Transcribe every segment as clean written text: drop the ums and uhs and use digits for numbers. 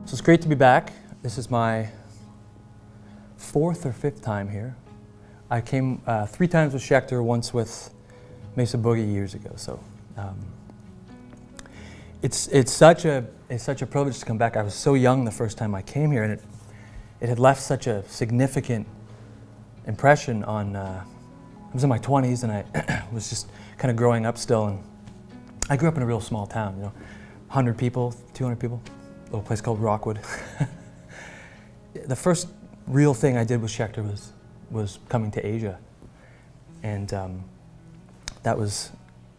So it's great to be back. This is my fourth or fifth time here. I came 3 times with Schechter, once with Mesa Boogie years ago. So it's such a privilege to come back. I was so young the first time I came here, and it had left such a significant impression on. I was in my 20s, and I was just kind of growing up still. And I grew up in a real small town, 100 people, 200 people, a little place called Rockwood. The first real thing I did with Schechter was coming to Asia, and that was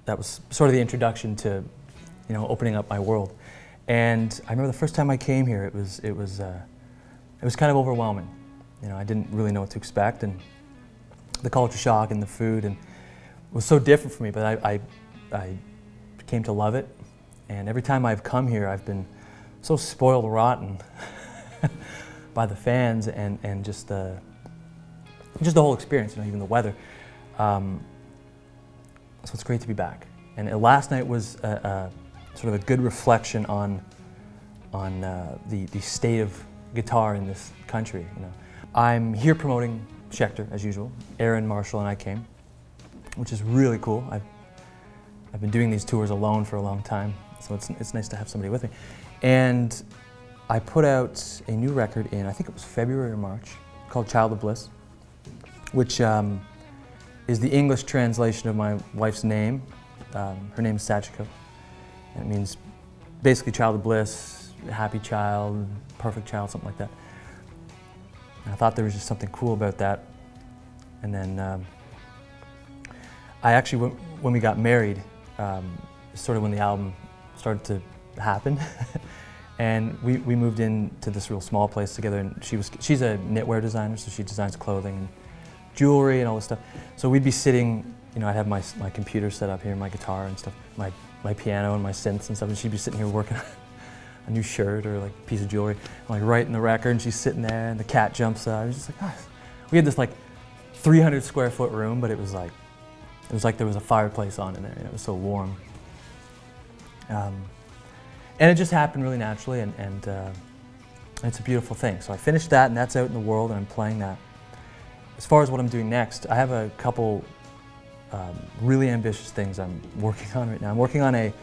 sort of the introduction to opening up my world. And I remember the first time I came here, it was kind of overwhelming. I didn't really know what to expect, and the culture shock and the food and it was so different for me. But I came to love it, and every time I've come here, I've been so spoiled rotten by the fans and just the whole experience, even the weather. So it's great to be back. And last night was sort of a good reflection on the state of guitar in this country. I'm here promoting Schechter as usual. Aaron, Marshall, and I came, which is really cool. I've been doing these tours alone for a long time, so it's nice to have somebody with me. And I put out a new record in, I think it was February or March, called Child of Bliss, which is the English translation of my wife's name. Her name is Sachiko, and it means basically child of bliss, happy child, perfect child, something like that. And I thought there was just something cool about that. And then I actually, when we got married, sort of when the album started to happen, and we moved into this real small place together. And she's a knitwear designer, so she designs clothing and jewelry and all this stuff. So we'd be sitting, I'd have my computer set up here, my guitar and stuff, my piano and my synths and stuff, and she'd be sitting here working on a new shirt or like a piece of jewelry, and writing the record, and she's sitting there, and the cat jumps out. I was just like, oh. We had this 300 square foot room, but it was like there was a fireplace on in there. It was so warm. And it just happened really naturally, and it's a beautiful thing. So I finished that, and that's out in the world, and I'm playing that. As far as what I'm doing next, I have a couple really ambitious things I'm working on right now. I'm working on it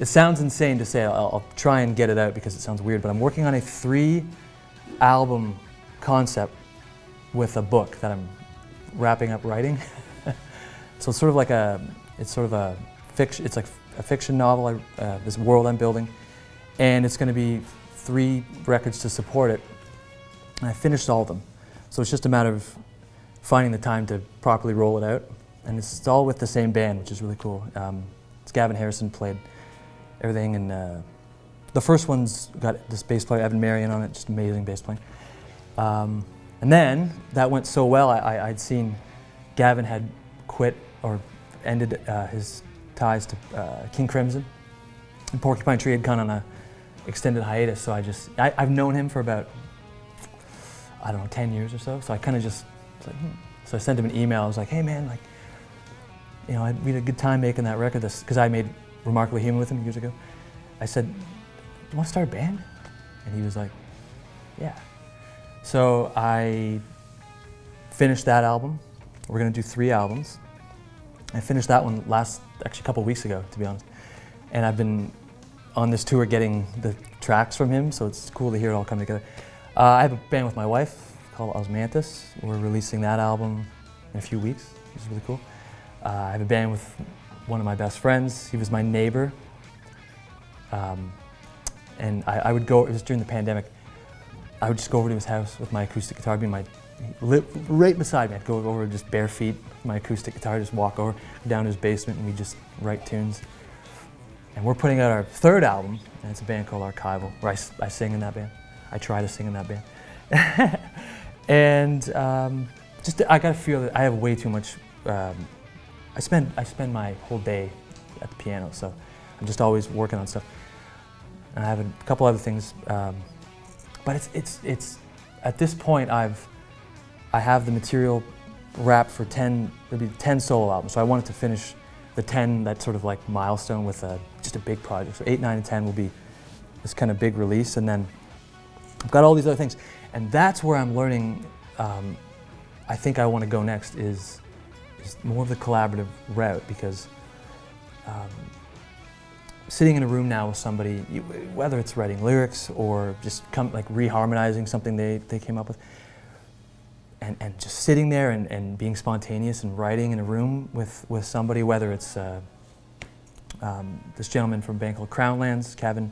sounds insane to say, I'll try and get it out because it sounds weird, but I'm working on a 3-album concept with a book that I'm wrapping up writing. So it's sort of like a fiction. It's like a fiction novel. This world I'm building, and it's going to be 3 records to support it. And I finished all of them, so it's just a matter of finding the time to properly roll it out. And it's all with the same band, which is really cool. It's Gavin Harrison played everything, and the first one's got this bass player Evan Marion on it, just amazing bass playing. And then that went so well, I'd seen Gavin had quit or ended his ties to King Crimson, and Porcupine Tree had gone on a extended hiatus. So I've known him for about, I don't know, 10 years or so. So I kind of just was like, So I sent him an email. I was like, hey man, we had a good time making that record, because I made Remarkably Human with him years ago. I said, do you want to start a band? And he was like, yeah. So I finished that album. We're going to do 3 albums. I finished that one actually a couple weeks ago, to be honest. And I've been on this tour getting the tracks from him, so it's cool to hear it all come together. I have a band with my wife called Osmanthus. We're releasing that album in a few weeks, which is really cool. I have a band with one of my best friends. He was my neighbor. And I would go, it was during the pandemic, I would just go over to his house with my acoustic guitar, right beside me. I'd go over just bare feet, my acoustic guitar, just walk over, down to his basement, and we just write tunes. And we're putting out our 3rd album, and it's a band called Archival, where I sing in that band. I try to sing in that band. And I gotta feel that I have way too much, I spend my whole day at the piano, so I'm just always working on stuff. And I have a couple other things, but it's at this point I have the material wrapped for 10 solo albums. So I wanted to finish the 10, that sort of milestone with just a big project. So 8, 9, and 10 will be this kind of big release, and then I've got all these other things. And that's where I'm learning, I think I want to go next is more of the collaborative route, because sitting in a room now with somebody, whether it's writing lyrics or just like reharmonizing something they came up with, and just sitting there and being spontaneous and writing in a room with somebody, whether it's this gentleman from a band called Crownlands, Kevin,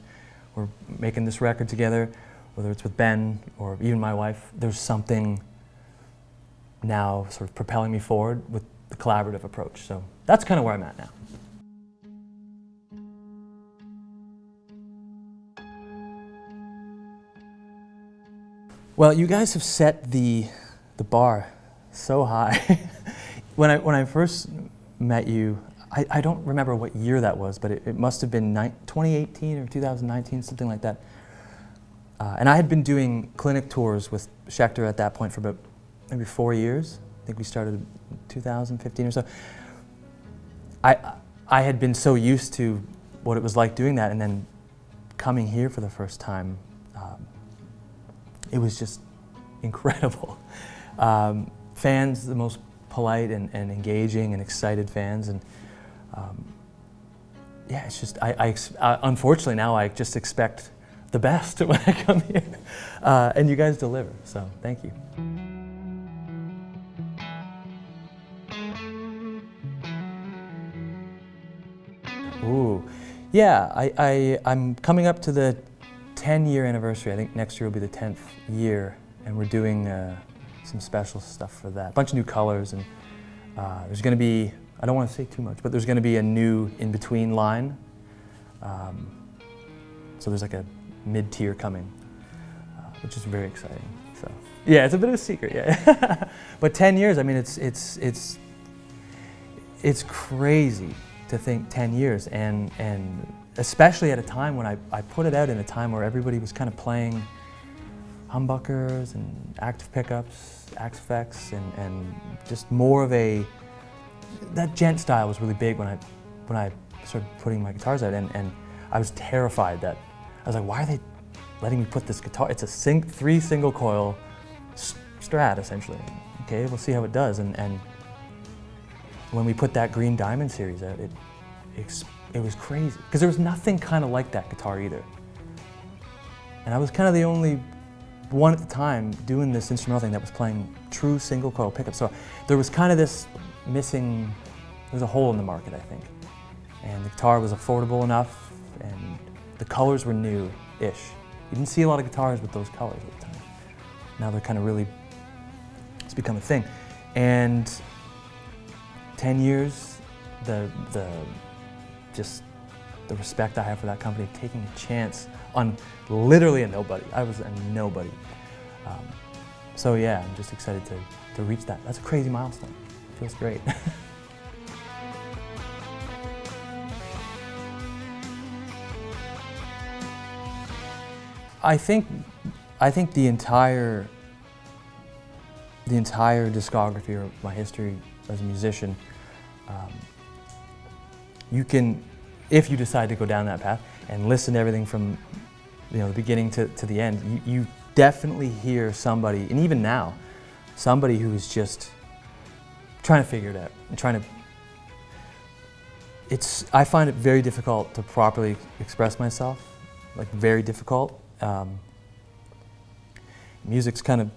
we're making this record together, whether it's with Ben or even my wife, there's something now sort of propelling me forward with the collaborative approach. So that's kind of where I'm at now. Well, you guys have set the bar so high. When I first met you, I don't remember what year that was, but it must have been 2018 or 2019, something like that. And I had been doing clinic tours with Schechter at that point for about maybe 4 years. I think we started in 2015 or so. I had been so used to what it was like doing that, and then coming here for the first time, it was just incredible. Fans, the most polite and engaging and excited fans, and yeah, it's just, unfortunately now I just expect the best when I come here. And you guys deliver, so thank you. Ooh, yeah, I'm coming up to the 10-year anniversary. I think next year will be the 10th year, and we're doing some special stuff for that. A bunch of new colors, and there's going to be, I don't want to say too much, but there's going to be a new in-between line. So there's like a mid-tier coming, which is very exciting. So yeah, it's a bit of a secret, yeah. But 10 years, I mean, it's crazy to think 10 years, and especially at a time when I put it out in a time where everybody was kind of playing humbuckers and active pickups, axe effects, and just more of that gent style was really big when I started putting my guitars out, and I was terrified that, I was like, why are they letting me put this guitar? It's a 3 single coil Strat, essentially. Okay, we'll see how it does. And when we put that Green Diamond series out, it was crazy, because there was nothing kind of like that guitar either. And I was kind of the only one at the time doing this instrumental thing that was playing true single coil pickups. So there was kind of this missing, there was a hole in the market, I think. And the guitar was affordable enough, and the colors were new-ish. You didn't see a lot of guitars with those colors at the time. Now they're kind of really, it's become a thing. And 10 years, just the respect I have for that company, taking a chance on literally a nobody. I was a nobody. So yeah, I'm just excited to reach that. That's a crazy milestone. It feels great. I think the entire discography, or my history as a musician, you can, if you decide to go down that path and listen to everything from the beginning to the end, you definitely hear somebody, and even now, somebody who is just trying to figure it out and trying to. I find it very difficult to properly express myself, like very difficult. Music's kind of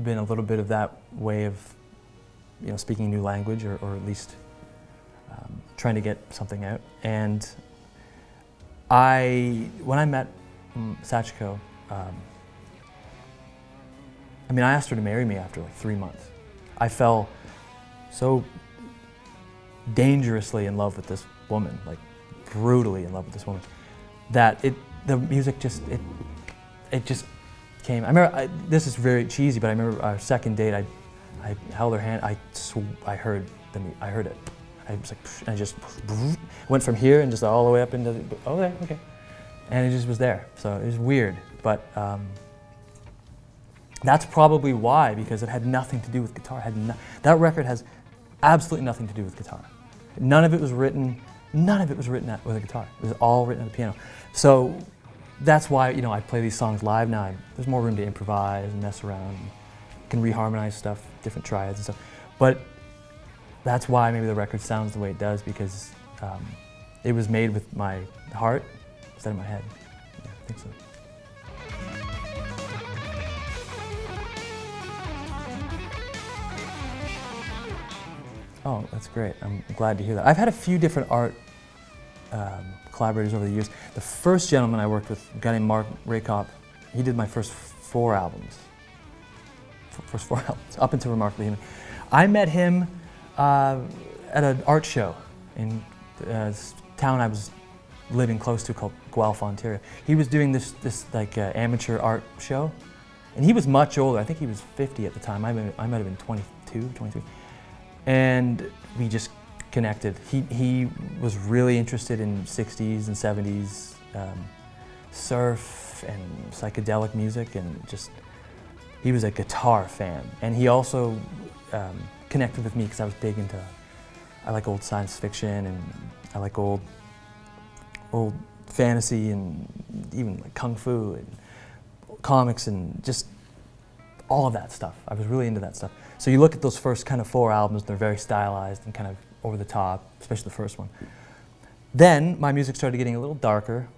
been a little bit of that way of, speaking a new language, or at least trying to get something out. And when I met Sachiko, I asked her to marry me after like 3 months. I fell so dangerously in love with this woman, like brutally in love with this woman, that the music just came. I remember, this is very cheesy, but I remember our second date, I held her hand, I heard it. I was like, I just went from here and just all the way up into okay. And it just was there. So it was weird, but that's probably why, because it had nothing to do with guitar. That record has absolutely nothing to do with guitar. None of it was written with a guitar. It was all written on the piano. So that's why, you know, I play these songs live now. There's more room to improvise and mess around. Can reharmonize stuff, different triads and stuff. But that's why maybe the record sounds the way it does, because it was made with my heart instead of my head. Yeah, I think so. Oh, that's great. I'm glad to hear that. I've had a few different art collaborators over the years. The first gentleman I worked with, a guy named Mark Rakop, he did my first four albums. Up until Remarkably Human. I met him at an art show in a town I was living close to called Guelph, Ontario. He was doing this like amateur art show, and he was much older. I think he was 50 at the time. I might have been 22, 23. And we just connected. He was really interested in 60s and 70s surf and psychedelic music, and just, he was a guitar fan. And he also connected with me because I was big into, I like old science fiction, and I like old fantasy, and even like kung fu and comics and just all of that stuff. I was really into that stuff. So you look at those first kind of four albums, they're very stylized and kind of over the top, especially the first one. Then my music started getting a little darker,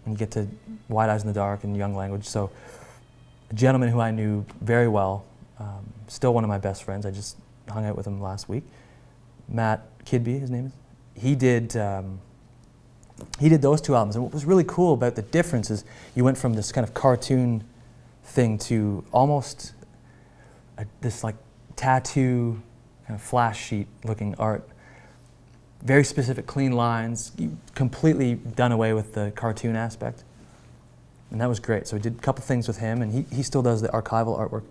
and you get to Wide Eyes in the Dark and Young Language. So a gentleman who I knew very well, still one of my best friends, I just hung out with him last week, Matt Kidby, his name is. He did those two albums, and what was really cool about the difference is you went from this kind of cartoon thing to almost this like tattoo, kind of flash sheet looking art. Very specific, clean lines, completely done away with the cartoon aspect. And that was great. So we did a couple things with him, and he still does the archival artwork.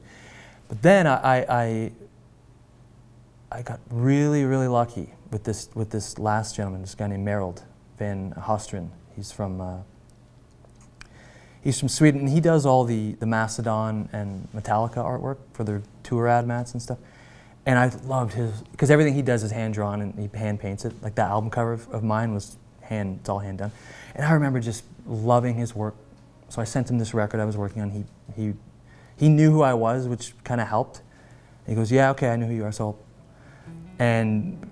But then I got really, really lucky with this last gentleman, this guy named Merrild Van Hosteren. He's from Sweden, and he does all the Mastodon and Metallica artwork for their tour ad mats and stuff. And I loved his, because everything he does is hand-drawn and he hand paints it. Like that album cover of mine was it's all hand done. And I remember just loving his work. So I sent him this record I was working on. He knew who I was, which kind of helped. He goes, yeah, okay, I know who you are, so. And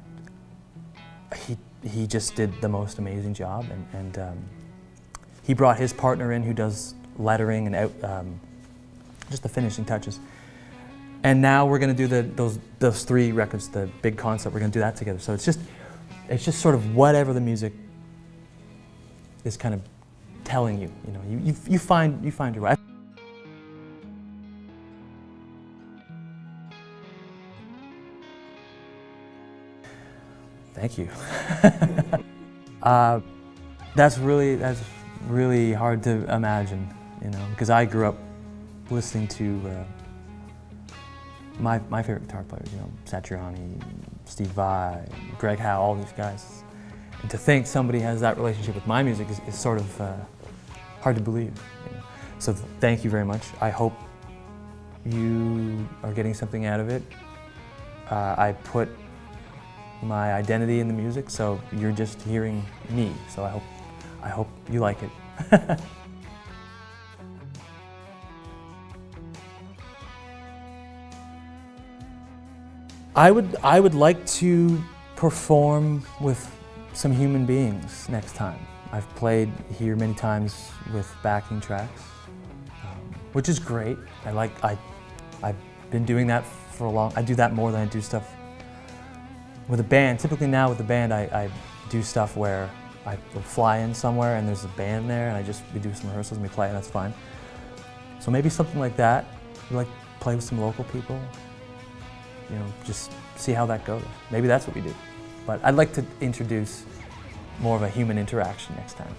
he just did the most amazing job, and he brought his partner in who does lettering and just the finishing touches. And now we're going to do those three records, the big concept. We're going to do that together. So it's just sort of whatever the music is kind of telling you. You know, you find your way. Thank you. That's really hard to imagine, you know, because I grew up listening to my favorite guitar players, you know, Satriani, Steve Vai, Greg Howe, all these guys. And to think somebody has that relationship with my music is sort of hard to believe. You know? So thank you very much. I hope you are getting something out of it. I put my identity in the music, so you're just hearing me. So I hope you like it. I would like to perform with some human beings next time. I've played here many times with backing tracks, which is great. I've been doing that for a long. I do that more than I do stuff with a band. Typically now with a band, I do stuff where I will fly in somewhere and there's a band there, and we do some rehearsals and we play, and that's fine. So maybe something like that. We like play with some local people. You know, just see how that goes. Maybe that's what we do. But I'd like to introduce more of a human interaction next time.